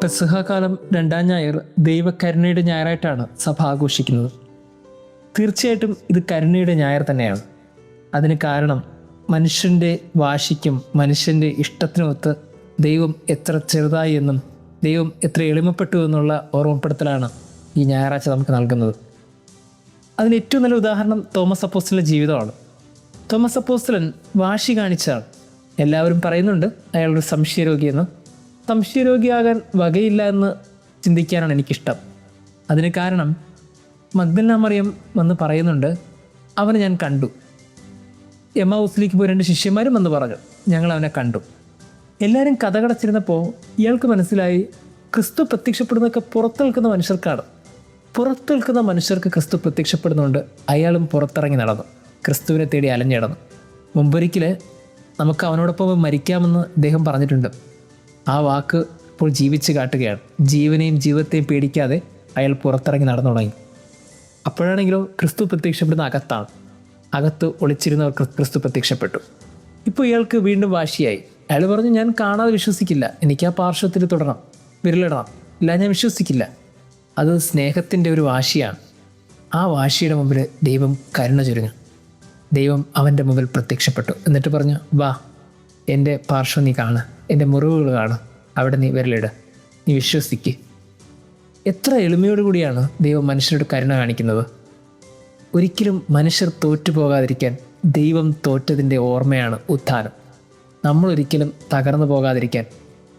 പെസഹ കാലം രണ്ടാം ഞായർ ദൈവകരുണയുടെ ഞായറായിട്ടാണ് സഭ ആഘോഷിക്കുന്നത്. തീർച്ചയായിട്ടും ഇത് കരുണയുടെ ഞായർ തന്നെയാണ്. അതിന് കാരണം മനുഷ്യൻ്റെ വാശിക്കും മനുഷ്യൻ്റെ ഇഷ്ടത്തിനുമൊത്ത് ദൈവം എത്ര ചെറുതായി എന്നും ദൈവം എത്ര എളിമപ്പെട്ടു എന്നുള്ള ഓർമ്മപ്പെടുത്തലാണ് ഈ ഞായറാഴ്ച നമുക്ക് നൽകുന്നത്. അതിന് ഏറ്റവും നല്ല ഉദാഹരണം തോമസ് അപ്പോസ്തലൻ്റെ ജീവിതമാണ്. തോമസ് അപ്പോസ്തലൻ വാശി കാണിച്ചാണ്. എല്ലാവരും പറയുന്നുണ്ട് അയാളൊരു സംശയരോഗിയെന്ന്. സംശയരോഗിയാകാൻ വകയില്ല എന്ന് ചിന്തിക്കാനാണ് എനിക്കിഷ്ടം. അതിന് കാരണം മഗ്ദലന മറിയം വന്ന് പറയുന്നുണ്ട്, അവനെ ഞാൻ കണ്ടു. എമ്മാവൂസിലേക്ക് പോയി 2 ശിഷ്യന്മാരും വന്ന് പറഞ്ഞു, ഞങ്ങൾ അവനെ കണ്ടു. എല്ലാവരും കഥകടച്ചിരുന്നപ്പോൾ ഇയാൾക്ക് മനസ്സിലായി ക്രിസ്തു പ്രത്യക്ഷപ്പെടുന്നതൊക്കെ പുറത്ത് നിൽക്കുന്ന മനുഷ്യർക്കാണ്. പുറത്ത് നിൽക്കുന്ന മനുഷ്യർക്ക് ക്രിസ്തു പ്രത്യക്ഷപ്പെടുന്നുണ്ട്. അയാളും പുറത്തിറങ്ങി നടന്നു, ക്രിസ്തുവിനെ തേടി അലഞ്ഞിടന്നു. മുമ്പൊരിക്കൽ നമുക്ക് അവനോടൊപ്പം മരിക്കാമെന്ന് അദ്ദേഹം പറഞ്ഞിട്ടുണ്ട്. ആ വാക്ക് ഇപ്പോൾ ജീവിച്ച് കാട്ടുകയാണ്. ജീവനെയും ജീവിതത്തെയും പേടിക്കാതെ അയാൾ പുറത്തിറങ്ങി നടന്നു തുടങ്ങി. അപ്പോഴാണെങ്കിലോ ക്രിസ്തു പ്രത്യക്ഷപ്പെടുന്ന അകത്താണ്. അകത്ത് ഒളിച്ചിരുന്നവർ ക്രിസ്തു പ്രത്യക്ഷപ്പെട്ടു. ഇപ്പോൾ ഇയാൾക്ക് വീണ്ടും വാശിയായി. അയാൾ പറഞ്ഞു, ഞാൻ കാണാതെ വിശ്വസിക്കില്ല, എനിക്ക് ആ പാർശ്വത്തിൽ തുടരണം, വിരലിടണം, ഇല്ല ഞാൻ വിശ്വസിക്കില്ല. അത് സ്നേഹത്തിൻ്റെ ഒരു വാശിയാണ്. ആ വാശിയുടെ മുമ്പിൽ ദൈവം കരുണ ചൊരിഞ്ഞു. ദൈവം അവൻ്റെ മുമ്പിൽ പ്രത്യക്ഷപ്പെട്ടു. എന്നിട്ട് പറഞ്ഞു, വാ, എൻ്റെ പാർശ്വം നീ കാണ്, എൻ്റെ മുറിവുകൾ കാണ്, അവിടെ നീ വിരലിട്, നീ വിശ്വസിക്ക്. എത്ര എളിമയോടുകൂടിയാണ് ദൈവം മനുഷ്യരോട് കരുണ കാണിക്കുന്നത്. ഒരിക്കലും മനുഷ്യർ തോറ്റുപോകാതിരിക്കാൻ ദൈവം തോറ്റതിൻ്റെ ഓർമ്മയാണ് ഉത്ഥാനം. നമ്മളൊരിക്കലും തകർന്നു പോകാതിരിക്കാൻ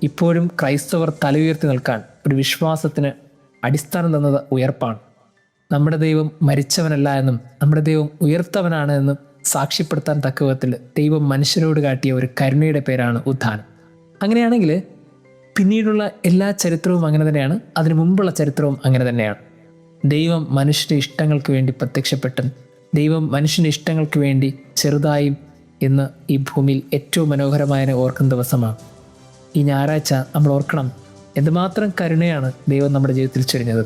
ഇപ്പോഴും ക്രൈസ്തവർ തല ഉയർത്തി നിൽക്കാൻ ഒരു വിശ്വാസത്തിന് അടിസ്ഥാനം തന്നത് ഉയർപ്പാണ്. നമ്മുടെ ദൈവം മരിച്ചവനല്ല എന്നും നമ്മുടെ ദൈവം ഉയർത്തവനാണ് എന്നും സാക്ഷ്യപ്പെടുത്താൻ തക്കവിധത്തിൽ ദൈവം മനുഷ്യരോട് കാട്ടിയ ഒരു കരുണയുടെ പേരാണ് ഉത്ഥാനം. അങ്ങനെയാണെങ്കിൽ പിന്നീടുള്ള എല്ലാ ചരിത്രവും അങ്ങനെ തന്നെയാണ്. അതിനു മുമ്പുള്ള ചരിത്രവും അങ്ങനെ തന്നെയാണ്. ദൈവം മനുഷ്യൻ്റെ ഇഷ്ടങ്ങൾക്ക് വേണ്ടി പ്രത്യക്ഷപ്പെട്ടും ദൈവം മനുഷ്യൻ്റെ ഇഷ്ടങ്ങൾക്ക് വേണ്ടി ചെറുതായും ഇന്ന് ഈ ഭൂമിയിൽ ഏറ്റവും മനോഹരമായ ഓർക്കുന്ന ദിവസമാണ് ഈ ഞായറാഴ്ച. നമ്മൾ ഓർക്കണം എന്തുമാത്രം കരുണയാണ് ദൈവം നമ്മുടെ ജീവിതത്തിൽ ചൊരിഞ്ഞത്.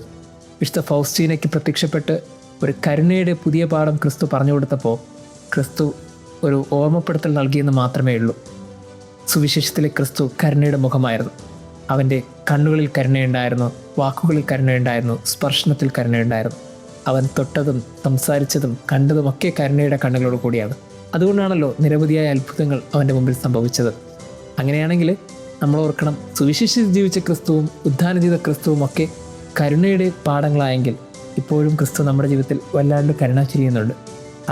വിശുദ്ധ ഫൗസ്റ്റീനയ്ക്ക് പ്രത്യക്ഷപ്പെട്ട് ഒരു കരുണയുടെ പുതിയ പാഠം ക്രിസ്തു പറഞ്ഞു കൊടുത്തപ്പോൾ ക്രിസ്തു ഒരു ഓർമ്മപ്പെടുത്തൽ നൽകിയെന്ന് മാത്രമേ ഉള്ളൂ. സുവിശേഷത്തിലെ ക്രിസ്തു കരുണയുടെ മുഖമായിരുന്നു. അവൻ്റെ കണ്ണുകളിൽ കരുണയുണ്ടായിരുന്നു, വാക്കുകളിൽ കരുണയുണ്ടായിരുന്നു, സ്പർശനത്തിൽ കരുണയുണ്ടായിരുന്നു. അവൻ തൊട്ടതും സംസാരിച്ചതും കണ്ടതുമൊക്കെ കരുണയുടെ കണ്ണുകളോട് കൂടിയാണ്. അതുകൊണ്ടാണല്ലോ നിരവധിയായ അത്ഭുതങ്ങൾ അവൻ്റെ മുമ്പിൽ സംഭവിച്ചത്. അങ്ങനെയാണെങ്കിൽ നമ്മൾ ഓർക്കണം, സുവിശേഷിച്ച് ജീവിച്ച ക്രിസ്തുവും ഉദ്ധാനം ചെയ്ത ക്രിസ്തുവും ഒക്കെ കരുണയുടെ പാഠങ്ങളായെങ്കിൽ ഇപ്പോഴും ക്രിസ്തു നമ്മുടെ ജീവിതത്തിൽ വല്ലാണ്ട് കരുണ ചെയ്യുന്നുണ്ട്.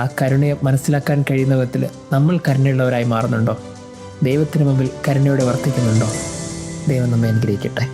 ആ കരുണയെ മനസ്സിലാക്കാൻ കഴിയുന്ന വിധത്തിൽ നമ്മൾ കരുണയുള്ളവരായി മാറുന്നുണ്ടോ? ദൈവത്തിന് മുമ്പിൽ കരുണയോടെ വർത്തിക്കുന്നുണ്ടോ? ദൈവം നമ്മെ അനുഗ്രഹിക്കട്ടെ.